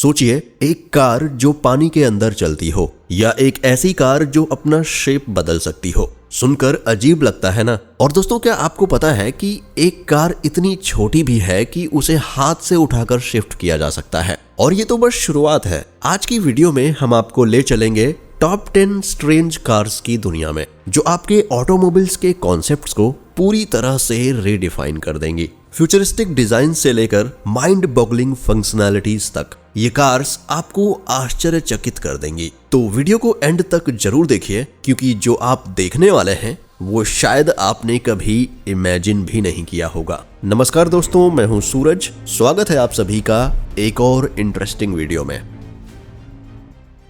सोचिए, एक कार जो पानी के अंदर चलती हो या एक ऐसी कार जो अपना शेप बदल सकती हो। सुनकर अजीब लगता है ना। और दोस्तों, क्या आपको पता है कि एक कार इतनी छोटी भी है कि उसे हाथ से उठाकर शिफ्ट किया जा सकता है। और ये तो बस शुरुआत है। आज की वीडियो में हम आपको ले चलेंगे टॉप 10 स्ट्रेंज कार्स की दुनिया में, जो आपके ऑटोमोबाइल्स के कॉन्सेप्ट्स को पूरी तरह से रीडिफाइन कर देंगी। फ्यूचरिस्टिक डिजाइन से लेकर माइंड बॉगलिंग फंक्शनैलिटीज तक ये कार्स आपको आश्चर्यचकित कर देंगी। तो वीडियो को एंड तक जरूर देखिए, क्योंकि जो आप देखने वाले हैं वो शायद आपने कभी इमेजिन भी नहीं किया होगा। नमस्कार दोस्तों, मैं हूं सूरज। स्वागत है आप सभी का एक और इंटरेस्टिंग वीडियो में।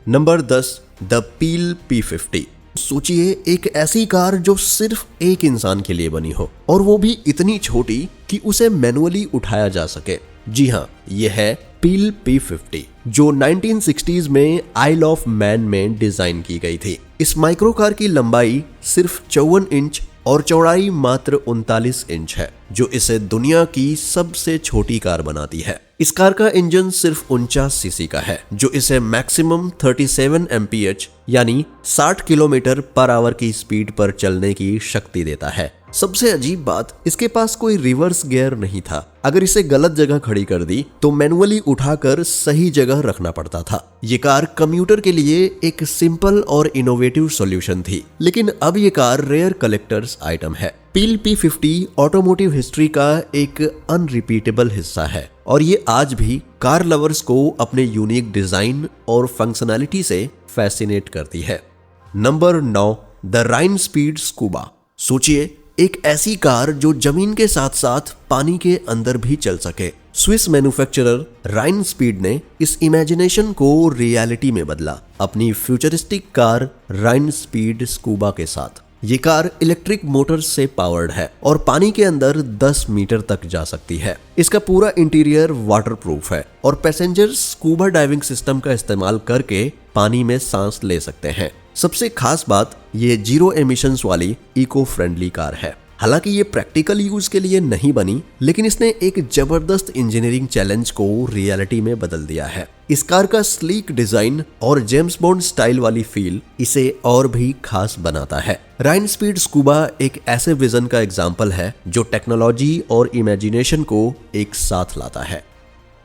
Number 10, the peel P50। सोचिए, एक ऐसी कार जो सिर्फ एक इंसान के लिए बनी हो, और वो भी इतनी छोटी कि उसे मैनुअली उठाया जा सके। जी हाँ, ये है पील P50, जो 1960s में आइल ऑफ मैन में डिजाइन की गई थी। इस माइक्रो कार की लंबाई सिर्फ 54 इंच और चौड़ाई मात्र 39 इंच है, जो इसे दुनिया की सबसे छोटी कार बनाती है। इस कार का इंजन सिर्फ 49 सीसी का है, जो इसे मैक्सिमम 37 mph यानी 60 किलोमीटर पर आवर की स्पीड पर चलने की शक्ति देता है। सबसे अजीब बात, इसके पास कोई रिवर्स गियर नहीं था। अगर इसे गलत जगह खड़ी कर दी तो मैनुअली उठाकर सही जगह रखना पड़ता था। ये कार कम्यूटर के लिए एक सिंपल और इनोवेटिव सॉल्यूशन थी, लेकिन अब ये कार रेयर कलेक्टर्स आइटम है। पील P50 ऑटोमोटिव हिस्ट्री का एक अनरिपीटेबल हिस्सा है, और ये आज भी कार लवर्स को अपने यूनिक डिजाइन और फंक्शनैलिटी से फैसिनेट करती है। Number 9, the Rinspeed sQuba. सोचिए, एक ऐसी कार जो जमीन के साथ साथ पानी के अंदर भी चल सके। स्विस मैन्युफैक्चरर राइन स्पीड ने इस इमेजिनेशन को रियलिटी में बदला अपनी फ्यूचरिस्टिक कार राइन स्पीड स्कूबा के साथ। ये कार इलेक्ट्रिक मोटर्स से पावर्ड है और पानी के अंदर 10 मीटर तक जा सकती है। इसका पूरा इंटीरियर वाटरप्रूफ है और पैसेंजर्स स्कूबा डाइविंग सिस्टम का इस्तेमाल करके पानी में सांस ले सकते हैं। सबसे खास बात, ये जीरो एमिशंस वाली इको फ्रेंडली कार है। हालांकि ये प्रैक्टिकल यूज के लिए नहीं बनी, लेकिन इसने एक जबरदस्त इंजीनियरिंग चैलेंज को रियलिटी में बदल दिया है। इस कार का स्लीक डिजाइन और जेम्स बॉन्ड स्टाइल वाली फील इसे और भी खास बनाता है। राइन स्पीड स्कूबा एक ऐसे विजन का एग्जाम्पल है जो टेक्नोलॉजी और इमेजिनेशन को एक साथ लाता है।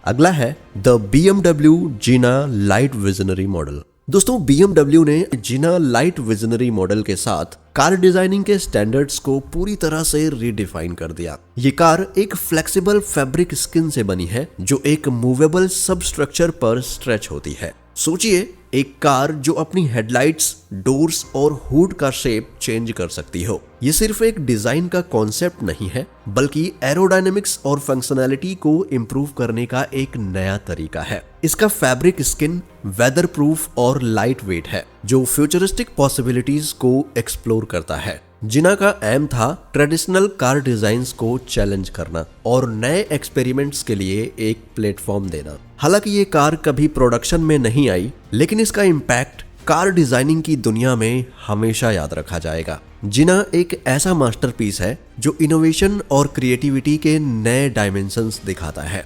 अगला है the BMW GINA Light Visionary model. दोस्तों, BMW ने जीना लाइट विजनरी मॉडल के साथ कार डिजाइनिंग के स्टैंडर्ड्स को पूरी तरह से रीडिफाइन कर दिया। ये कार एक फ्लेक्सिबल फैब्रिक स्किन से बनी है, जो एक मूवेबल सबस्ट्रक्चर पर स्ट्रेच होती है। सोचिए, एक कार जो अपनी हेडलाइट्स, डोर्स और हुड का शेप चेंज कर सकती हो। ये सिर्फ एक डिजाइन का कॉन्सेप्ट नहीं है, बल्कि एरोडायनेमिक्स और फंक्शनैलिटी को इंप्रूव करने का एक नया तरीका है। इसका फैब्रिक स्किन वेदर प्रूफ और लाइट वेट है, जो फ्यूचरिस्टिक पॉसिबिलिटीज को एक्सप्लोर करता है। जिना का एम था ट्रेडिशनल कार डिजाइन्स को चैलेंज करना और नए एक्सपेरिमेंट्स के लिए एक प्लेटफॉर्म देना। हालांकि ये कार कभी प्रोडक्शन में नहीं आई, लेकिन इसका इम्पैक्ट कार डिजाइनिंग की दुनिया में हमेशा याद रखा जाएगा। जिना एक ऐसा मास्टरपीस है जो इनोवेशन और क्रिएटिविटी के नए डायमेंशंस दिखाता है।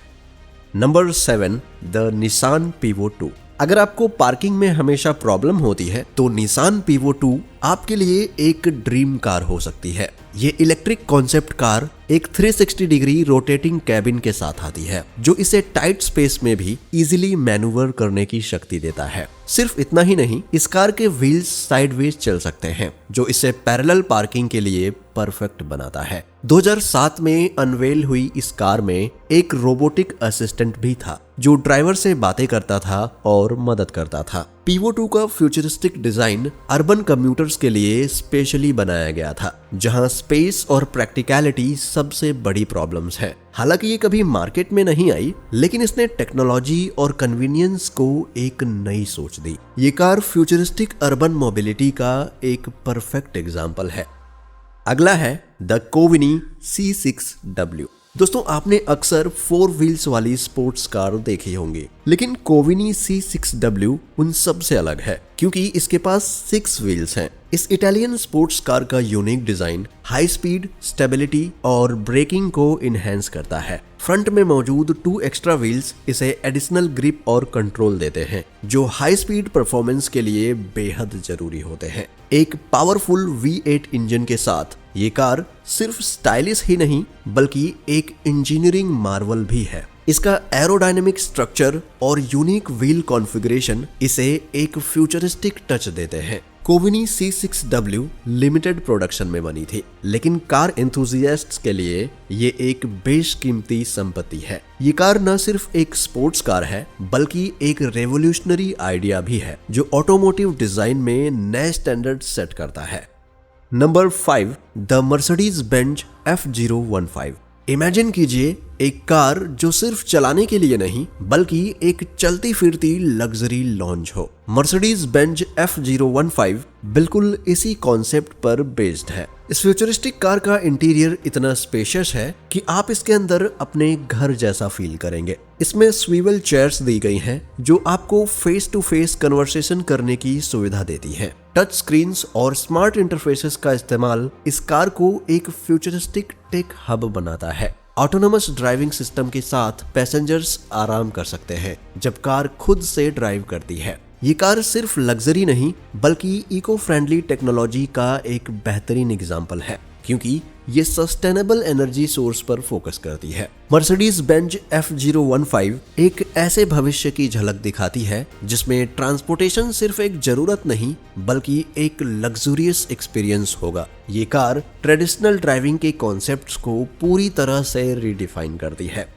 Number 7, the Nissan Pivo 2। अगर आपको पार्किंग में हमेशा प्रॉब्लम होती है तो निसान Pivo 2 आपके लिए एक ड्रीम कार हो सकती है। ये इलेक्ट्रिक कॉन्सेप्ट कार एक 360 डिग्री रोटेटिंग कैबिन के साथ आती है, जो इसे टाइट स्पेस में भी इजीली मैन्यूवर करने की शक्ति देता है। सिर्फ इतना ही नहीं, इस कार के व्हील्स साइडवेज चल सकते हैं, जो इसे पैरेलल पार्किंग के लिए परफेक्ट बनाता है। 2007 में अनवेल हुई इस कार में एक रोबोटिक असिस्टेंट भी था, जो ड्राइवर से बातें करता था और मदद करता था। Pivo 2 का फ्यूचरिस्टिक डिजाइन अर्बन कम्यूटर्स के लिए स्पेशली बनाया गया था, जहां स्पेस और प्रैक्टिकलिटी सबसे बड़ी प्रॉब्लम्स है। हालांकि ये कभी मार्केट में नहीं आई, लेकिन इसने टेक्नोलॉजी और कन्वीनियंस को एक नई सोच दी। ये कार फ्यूचरिस्टिक अर्बन मोबिलिटी का एक परफेक्ट एग्जाम्पल है। अगला है द कोविनी C6W। दोस्तों आपने अक्सर 4 व्हील्स वाली स्पोर्ट्स कार देखी होंगी, लेकिन कोविनी C6W उन सब से अलग है क्योंकि इसके पास 6 व्हील्स हैं। इस इटालियन स्पोर्ट्स कार का unique design high speed, stability और ब्रेकिंग को इनहेंस करता है। फ्रंट में मौजूद 2 एक्स्ट्रा व्हील्स इसे एडिशनल ग्रिप और कंट्रोल देते हैं, जो हाई स्पीड परफॉर्मेंस के लिए बेहद जरूरी होते हैं। एक पावरफुल V8 इंजन के साथ ये कार सिर्फ स्टाइलिश ही नहीं बल्कि एक इंजीनियरिंग मार्वल भी है। इसका एरोडायनेमिक स्ट्रक्चर और यूनिक व्हील कॉन्फ़िगरेशन इसे एक फ्यूचरिस्टिक टच देते हैं। कोविनी C6W लिमिटेड प्रोडक्शन में बनी थी, लेकिन कार एंथुसियास्ट्स के लिए ये एक बेशकीमती संपत्ति है। ये कार न सिर्फ एक स्पोर्ट्स कार है बल्कि एक रेवोल्यूशनरी आइडिया भी है जो ऑटोमोटिव डिजाइन में नए स्टैंडर्ड सेट करता है। Number 5, the Mercedes Benz F015। Imagine कीजिए एक कार जो सिर्फ चलाने के लिए नहीं बल्कि एक चलती फिरती लग्जरी लॉन्च हो। मर्सिडीज बेंज F015 बिल्कुल इसी कॉन्सेप्ट पर बेस्ड है। इस फ्यूचरिस्टिक कार का इंटीरियर इतना स्पेशियस है कि आप इसके अंदर अपने घर जैसा फील करेंगे। इसमें स्वीवल चेयर्स दी गई हैं जो आपको फेस टू फेस कन्वर्सेशन करने की सुविधा देती हैं। टच स्क्रीन्स और स्मार्ट इंटरफेसेस का इस्तेमाल इस कार को एक फ्यूचरिस्टिक टेक हब बनाता है। ऑटोनोमस ड्राइविंग सिस्टम के साथ पैसेंजर्स आराम कर सकते हैं जब कार खुद से ड्राइव करती है। ये कार सिर्फ लग्जरी नहीं बल्कि इको फ्रेंडली टेक्नोलॉजी का एक बेहतरीन एग्जाम्पल है क्योंकि ये सस्टेनेबल एनर्जी सोर्स पर फोकस करती है। मर्सिडीज बेंज F015 एक ऐसे भविष्य की झलक दिखाती है जिसमें ट्रांसपोर्टेशन सिर्फ एक जरूरत नहीं बल्कि एक लग्जूरियस एक्सपीरियंस होगा। ये कार ट्रेडिशनल ड्राइविंग के कॉन्सेप्ट्स को पूरी तरह से रीडिफाइन करती है।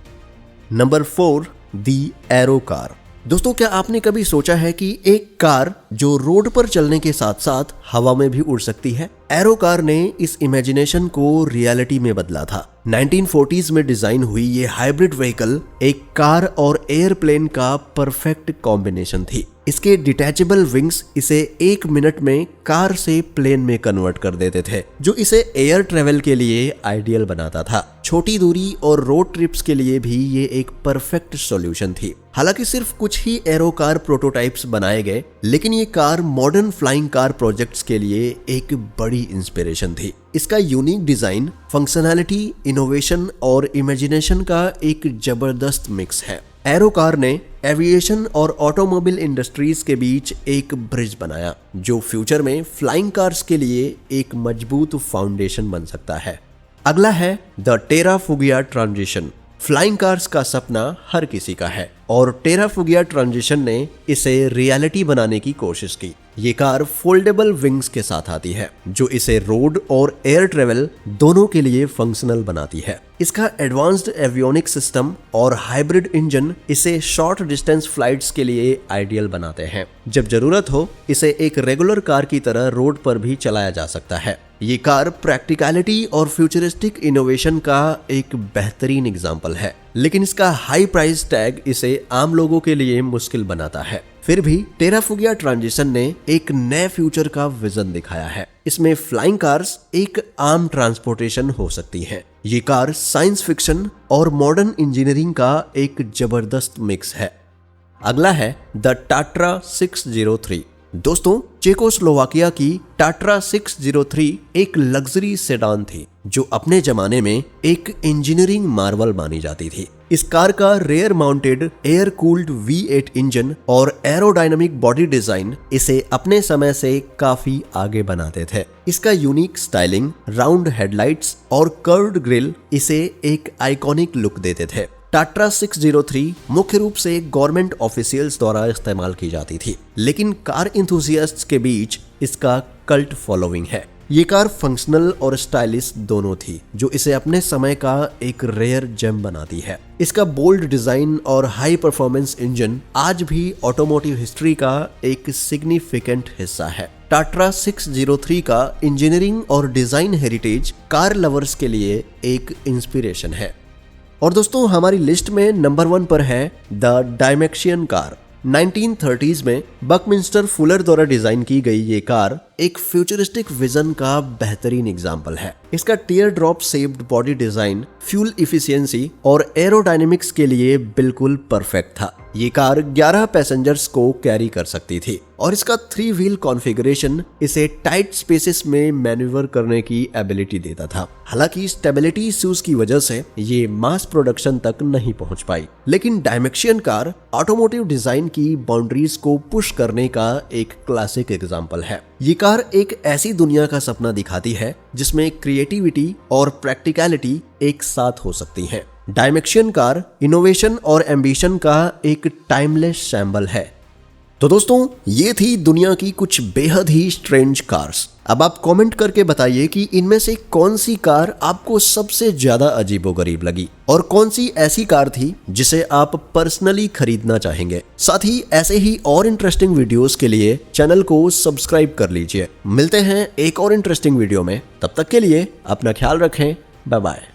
नंबर 4, दी एरो कार। दोस्तों क्या आपने कभी सोचा है कि एक कार जो रोड पर चलने के साथ साथ हवा में भी उड़ सकती है? एरो कार ने इस इमेजिनेशन को रियलिटी में बदला था। 1940s में डिजाइन हुई ये हाइब्रिड व्हीकल एक कार और एयरप्लेन का परफेक्ट कॉम्बिनेशन थी। इसके डिटैचेबल विंग्स इसे 1 मिनट में कार से प्लेन में कन्वर्ट कर देते थे, जो इसे एयर ट्रेवल के लिए आइडियल बनाता था। छोटी दूरी और रोड ट्रिप्स के लिए भी ये एक परफेक्ट सॉल्यूशन थी। हालांकि सिर्फ कुछ ही एरो कार प्रोटोटाइप्स बनाए गए, लेकिन ये car modern flying car projects के लिए एक बड़ी इंस्पिरेशन थी। इसका यूनिक डिजाइन, फंक्शनैलिटी, इनोवेशन और इमेजिनेशन का एक जबरदस्त मिक्स है। एरो कार ने एविएशन और ऑटोमोबाइल इंडस्ट्रीज के बीच एक ब्रिज बनाया जो फ्यूचर में फ्लाइंग कार्स के लिए एक मजबूत फाउंडेशन बन सकता है। अगला है the Terrafugia transition. Flying cars का सपना हर किसी का है और टेराफुगिया ट्रांजिशन ने इसे रियलिटी बनाने की कोशिश की। ये कार फोल्डेबल विंग्स के साथ आती है जो इसे रोड और एयर ट्रेवल दोनों के लिए फंक्शनल बनाती है। इसका एडवांस्ड एवियोनिक सिस्टम और हाइब्रिड इंजन इसे शॉर्ट डिस्टेंस फ्लाइट्स के लिए आइडियल बनाते हैं। जब जरूरत हो इसे एक रेगुलर कार की तरह रोड पर भी चलाया जा सकता है। ये कार प्रैक्टिकलिटी और फ्यूचरिस्टिक इनोवेशन का एक बेहतरीन एग्जाम्पल है, लेकिन इसका हाई प्राइस टैग इसे आम लोगों के लिए मुश्किल बनाता है। फिर भी टेराफुगिया ट्रांजिशन ने एक नए फ्यूचर का विजन दिखाया है। इसमें फ्लाइंग कार्स एक आम ट्रांसपोर्टेशन हो सकती हैं। ये कार साइंस फिक्शन और मॉडर्न इंजीनियरिंग का एक जबरदस्त मिक्स है। अगला है द टाट्रा 603। दोस्तों चेकोस्लोवाकिया की टाट्रा 603 एक लग्जरी सेडान थी जो अपने जमाने में एक इंजीनियरिंग मार्वल मानी जाती थी। इस कार का rear mounted air cooled V8 engine और एरोडायनामिक बॉडी डिजाइन इसे अपने समय से काफी आगे बनाते थे। इसका यूनिक स्टाइलिंग, राउंड हेडलाइट्स और कर्व्ड ग्रिल इसे एक आइकॉनिक लुक देते थे। टाट्रा 603 मुख्य रूप से गवर्नमेंट ऑफिशियल्स द्वारा इस्तेमाल की जाती थी, लेकिन कार इंथुसियास्ट्स के बीच इसका कल्ट फॉलोइंग है। ये कार फंक्शनल और स्टाइलिश दोनों थी जो इसे अपने समय का एक रेयर जेम बनाती है। इसका बोल्ड डिजाइन और हाई परफॉर्मेंस इंजन आज भी ऑटोमोटिव हिस्ट्री का एक सिग्निफिकेंट हिस्सा है। टाट्रा 603 का इंजीनियरिंग और डिजाइन हेरिटेज कार लवर्स के लिए एक इंस्पिरेशन है। और दोस्तों हमारी लिस्ट में नंबर 1 पर है द डायमेक्शियन कार। 1930s में बकमिंस्टर फुलर द्वारा डिजाइन की गई ये कार एक फ्यूचरिस्टिक विजन का बेहतरीन एग्जाम्पल है। इसका tier drop shaped body design fuel efficiency और एरोडायनेमिक्स के लिए बिल्कुल परफेक्ट था। ये कार 11 पैसेंजर्स को कैरी कर सकती थी और इसका 3 व्हील कॉन्फ़िगरेशन इसे टाइट स्पेसेस में मैन्यूवर करने की एबिलिटी देता था। हालांकि स्टेबिलिटी इश्यूज की वजह से ये मास प्रोडक्शन तक नहीं पहुंच पाई, लेकिन डायमेंशियन कार ऑटोमोटिव डिजाइन की बाउंड्रीज को पुश करने का एक क्लासिक एग्जाम्पल है। ये कार एक ऐसी दुनिया का सपना दिखाती है जिसमें क्रिएटिविटी और प्रैक्टिकलिटी एक साथ हो सकती है। डायमेंशियन कार इनोवेशन और एम्बिशन का एक टाइमलेस सैंबल है। तो दोस्तों, ये थी दुनिया की कुछ बेहद ही स्ट्रेंज कार्स। अब आप कमेंट करके बताइए कि इनमें से कौन सी कार आपको सबसे ज्यादा अजीबोगरीब लगी और कौन सी ऐसी कार थी जिसे आप पर्सनली खरीदना चाहेंगे। साथ ही ऐसे ही और इंटरेस्टिंग वीडियोस के लिए चैनल को सब्सक्राइब कर लीजिए। मिलते हैं एक और इंटरेस्टिंग वीडियो में, तब तक के लिए अपना ख्याल रखें। Bye bye.